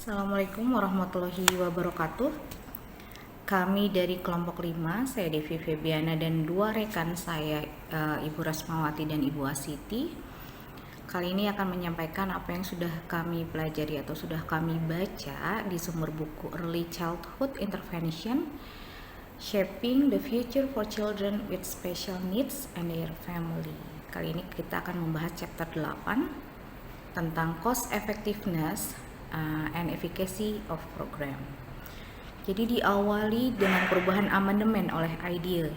Assalamualaikum warahmatullahi wabarakatuh. Kami dari kelompok 5, saya Devi Febiana dan dua rekan saya, Ibu Rasmawati dan Ibu Asiti. Kali ini akan menyampaikan apa yang sudah kami pelajari atau sudah kami baca di sumber buku Early Childhood Intervention, Shaping the Future for Children with Special Needs and Their Family. Kali ini kita akan membahas chapter 8 tentang Cost Effectiveness and Efficacy of Program. Jadi diawali dengan perubahan amandemen oleh IDEA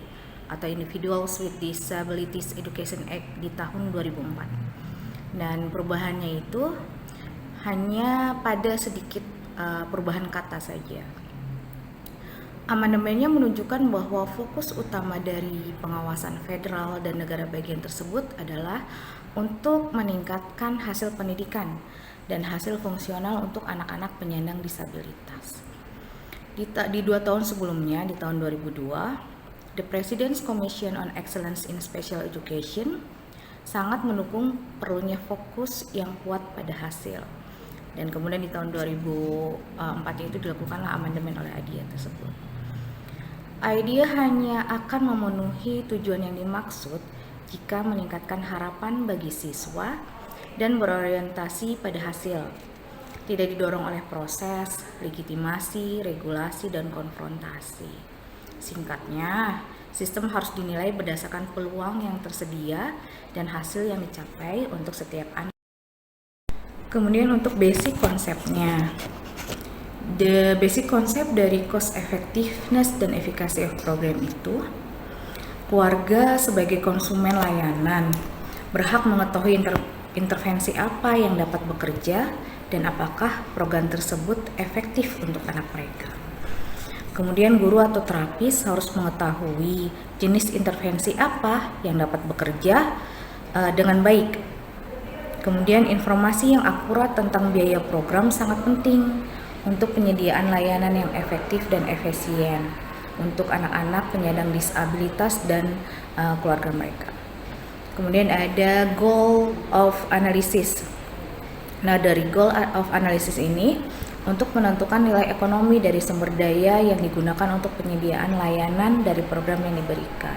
atau Individuals with Disabilities Education Act di tahun 2004. Dan perubahannya itu hanya pada sedikit perubahan kata saja. Amandemennya menunjukkan bahwa fokus utama dari pengawasan federal dan negara bagian tersebut adalah untuk meningkatkan hasil pendidikan dan hasil fungsional untuk anak-anak penyandang disabilitas. Di 2 tahun sebelumnya, di tahun 2002, The President's Commission on Excellence in Special Education sangat mendukung perlunya fokus yang kuat pada hasil. Dan kemudian di tahun 2004 itu dilakukanlah amandemen oleh IDEA tersebut. IDEA hanya akan memenuhi tujuan yang dimaksud jika meningkatkan harapan bagi siswa dan berorientasi pada hasil, tidak didorong oleh proses, legitimasi, regulasi, dan konfrontasi. Singkatnya, sistem harus dinilai berdasarkan peluang yang tersedia dan hasil yang dicapai untuk setiap anak. Kemudian untuk basic konsepnya. The basic konsep dari cost effectiveness dan efficacy of program itu, keluarga sebagai konsumen layanan berhak mengetahui intervensi apa yang dapat bekerja dan apakah program tersebut efektif untuk anak mereka. Kemudian guru atau terapis harus mengetahui jenis intervensi apa yang dapat bekerja dengan baik. Kemudian informasi yang akurat tentang biaya program sangat penting untuk penyediaan layanan yang efektif dan efisien untuk anak-anak penyandang disabilitas dan keluarga mereka. Kemudian ada goal of analysis. Nah, dari goal of analysis ini untuk menentukan nilai ekonomi dari sumber daya yang digunakan untuk penyediaan layanan dari program yang diberikan.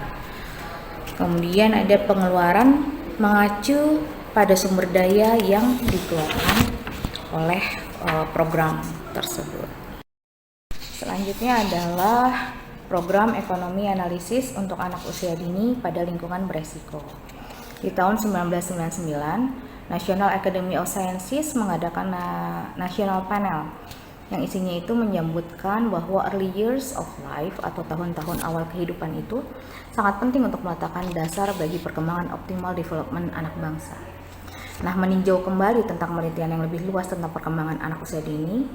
Kemudian ada pengeluaran mengacu pada sumber daya yang dikeluarkan oleh program tersebut. Selanjutnya adalah program ekonomi analisis untuk anak usia dini pada lingkungan beresiko. Di tahun 1999, National Academy of Sciences mengadakan National Panel yang isinya itu menyebutkan bahwa early years of life atau tahun-tahun awal kehidupan itu sangat penting untuk meletakkan dasar bagi perkembangan optimal development anak bangsa. Nah, meninjau kembali tentang penelitian yang lebih luas tentang perkembangan anak usia dini,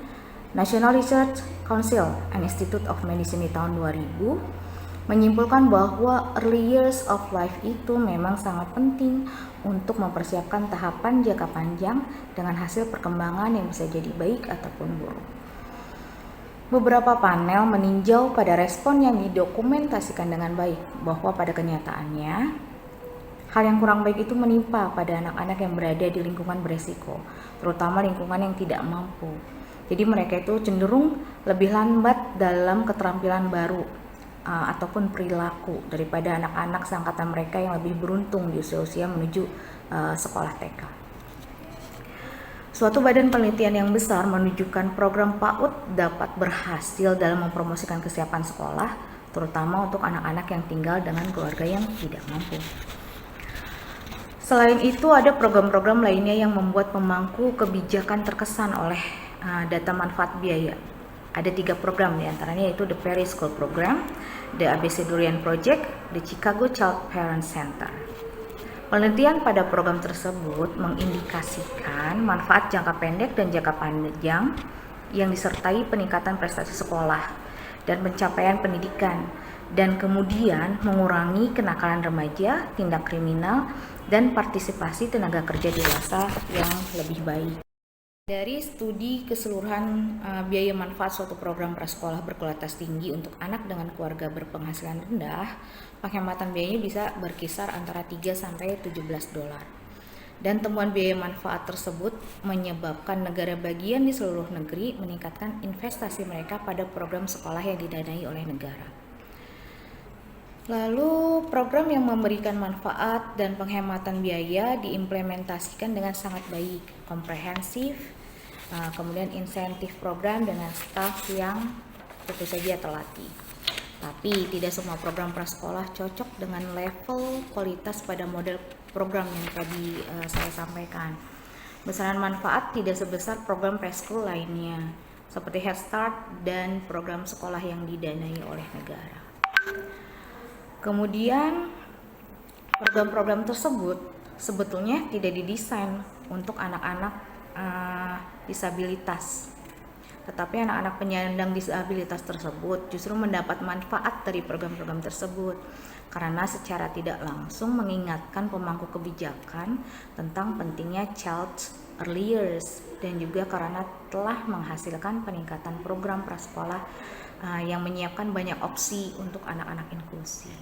National Research Council and Institute of Medicine di tahun 2000 menyimpulkan bahwa early years of life itu memang sangat penting untuk mempersiapkan tahapan jangka panjang dengan hasil perkembangan yang bisa jadi baik ataupun buruk. Beberapa panel meninjau pada respon yang didokumentasikan dengan baik, bahwa pada kenyataannya hal yang kurang baik itu menimpa pada anak-anak yang berada di lingkungan beresiko, terutama lingkungan yang tidak mampu. Jadi mereka itu cenderung lebih lambat dalam keterampilan baru ataupun perilaku daripada anak-anak seangkatan mereka yang lebih beruntung di usia-usia menuju sekolah TK. Suatu badan penelitian yang besar menunjukkan program PAUD dapat berhasil dalam mempromosikan kesiapan sekolah, terutama untuk anak-anak yang tinggal dengan keluarga yang tidak mampu. Selain itu, ada program-program lainnya yang membuat pemangku kebijakan terkesan oleh data manfaat biaya. Ada 3 program diantaranya, yaitu The Perry School Program, The Abecedarian Project, The Chicago Child Parent Center. Penelitian pada program tersebut mengindikasikan manfaat jangka pendek dan jangka panjang yang disertai peningkatan prestasi sekolah dan pencapaian pendidikan, dan kemudian mengurangi kenakalan remaja, tindak kriminal, dan partisipasi tenaga kerja dewasa yang lebih baik. Dari studi keseluruhan biaya manfaat suatu program prasekolah berkualitas tinggi untuk anak dengan keluarga berpenghasilan rendah, penghematan biayanya bisa berkisar antara 3 sampai $17. Dan temuan biaya manfaat tersebut menyebabkan negara bagian di seluruh negeri meningkatkan investasi mereka pada program sekolah yang didanai oleh negara. Lalu program yang memberikan manfaat dan penghematan biaya diimplementasikan dengan sangat baik, komprehensif, kemudian insentif program dengan staf yang tentu saja terlatih. Tapi tidak semua program prasekolah cocok dengan level kualitas pada model program yang tadi saya sampaikan. Besaran manfaat tidak sebesar program preschool lainnya, seperti Head Start dan program sekolah yang didanai oleh negara. Kemudian program-program tersebut sebetulnya tidak didesain untuk anak-anak disabilitas. Tetapi anak-anak penyandang disabilitas tersebut justru mendapat manfaat dari program-program tersebut karena secara tidak langsung mengingatkan pemangku kebijakan tentang pentingnya child early years, dan juga karena telah menghasilkan peningkatan program prasekolah yang menyiapkan banyak opsi untuk anak-anak inklusi.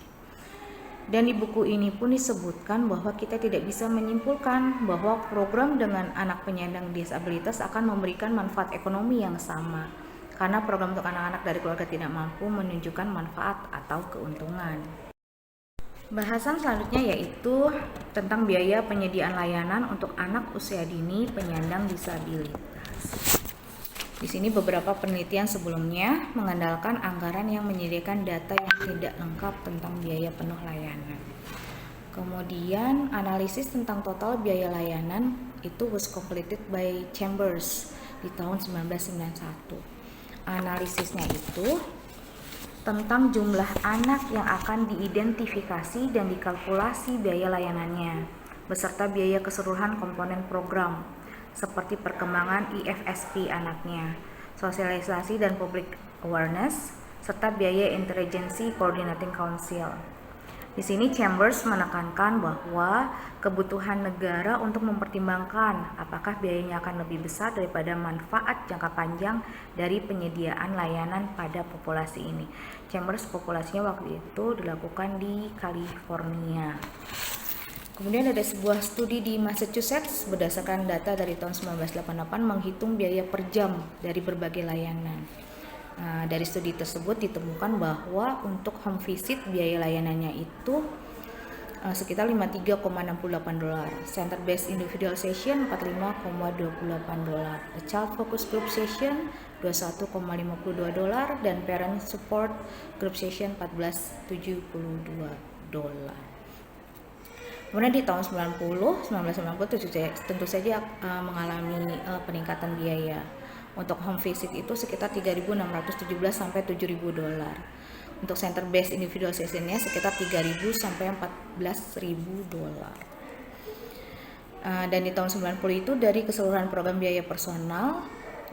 Dan di buku ini pun disebutkan bahwa kita tidak bisa menyimpulkan bahwa program dengan anak penyandang disabilitas akan memberikan manfaat ekonomi yang sama, karena program untuk anak-anak dari keluarga tidak mampu menunjukkan manfaat atau keuntungan. Bahasan selanjutnya yaitu tentang biaya penyediaan layanan untuk anak usia dini penyandang disabilitas. Di sini beberapa penelitian sebelumnya mengandalkan anggaran yang menyediakan data yang tidak lengkap tentang biaya penuh layanan. Kemudian analisis tentang total biaya layanan itu was completed by Chambers di tahun 1991. Analisisnya itu tentang jumlah anak yang akan diidentifikasi dan dikalkulasi biaya layanannya, beserta biaya keseluruhan komponen program, seperti perkembangan IFSP anaknya, sosialisasi dan public awareness, serta biaya Interagency Coordinating Council. Di sini Chambers menekankan bahwa kebutuhan negara untuk mempertimbangkan apakah biayanya akan lebih besar daripada manfaat jangka panjang dari penyediaan layanan pada populasi ini. Chambers populasinya waktu itu dilakukan di California. Kemudian ada sebuah studi di Massachusetts berdasarkan data dari tahun 1988 menghitung biaya per jam dari berbagai layanan. Dari studi tersebut ditemukan bahwa untuk home visit biaya layanannya itu sekitar $53,68, center based individual session $45,28, a child focus group session $21,52, dan parent support group session $14,72. Kemudian di tahun 1990 tentu saja mengalami peningkatan biaya. Untuk home visit itu sekitar $3.617 sampai $7.000. Untuk center based individual sessionnya sekitar $3.000 sampai $14.000. Dan di tahun 90 itu dari keseluruhan program biaya personal,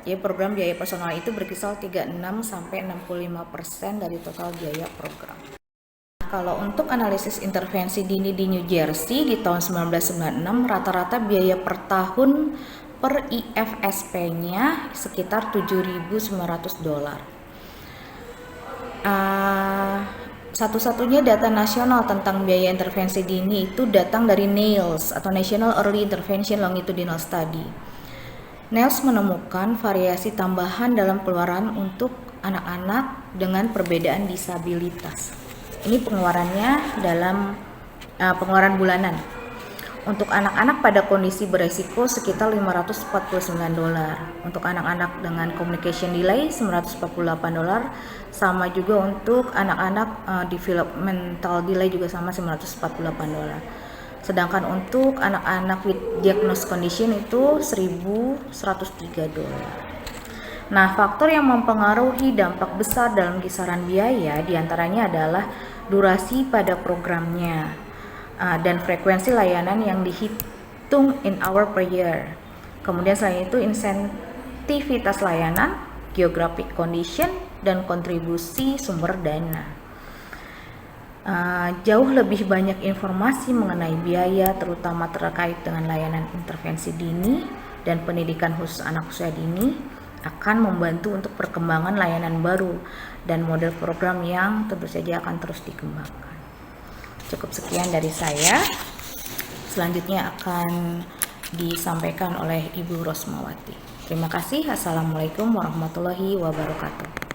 jadi program biaya personal itu berkisar 36 sampai 65% dari total biaya program. Kalau untuk analisis intervensi dini di New Jersey di tahun 1996, rata-rata biaya per tahun per IFSP-nya sekitar $7.900. Satu-satunya data nasional tentang biaya intervensi dini itu datang dari NEILS atau National Early Intervention Longitudinal Study. NEILS menemukan variasi tambahan dalam pengeluaran untuk anak-anak dengan perbedaan disabilitas. Ini pengeluarannya dalam pengeluaran bulanan. Untuk anak-anak pada kondisi beresiko sekitar $549. Untuk anak-anak dengan communication delay $948. Sama juga untuk anak-anak developmental delay juga sama $948. Sedangkan untuk anak-anak with diagnosed condition itu $1.103. Nah, faktor yang mempengaruhi dampak besar dalam kisaran biaya diantaranya adalah durasi pada programnya dan frekuensi layanan yang dihitung in hour per year. Kemudian selain itu insentivitas layanan, geographic condition, dan kontribusi sumber dana. Jauh lebih banyak informasi mengenai biaya terutama terkait dengan layanan intervensi dini dan pendidikan khusus anak usia dini akan membantu untuk perkembangan layanan baru dan model program yang tentu saja akan terus dikembangkan. Cukup sekian dari saya. Selanjutnya akan disampaikan oleh Ibu Rosmawati. Terima kasih. Assalamualaikum warahmatullahi wabarakatuh.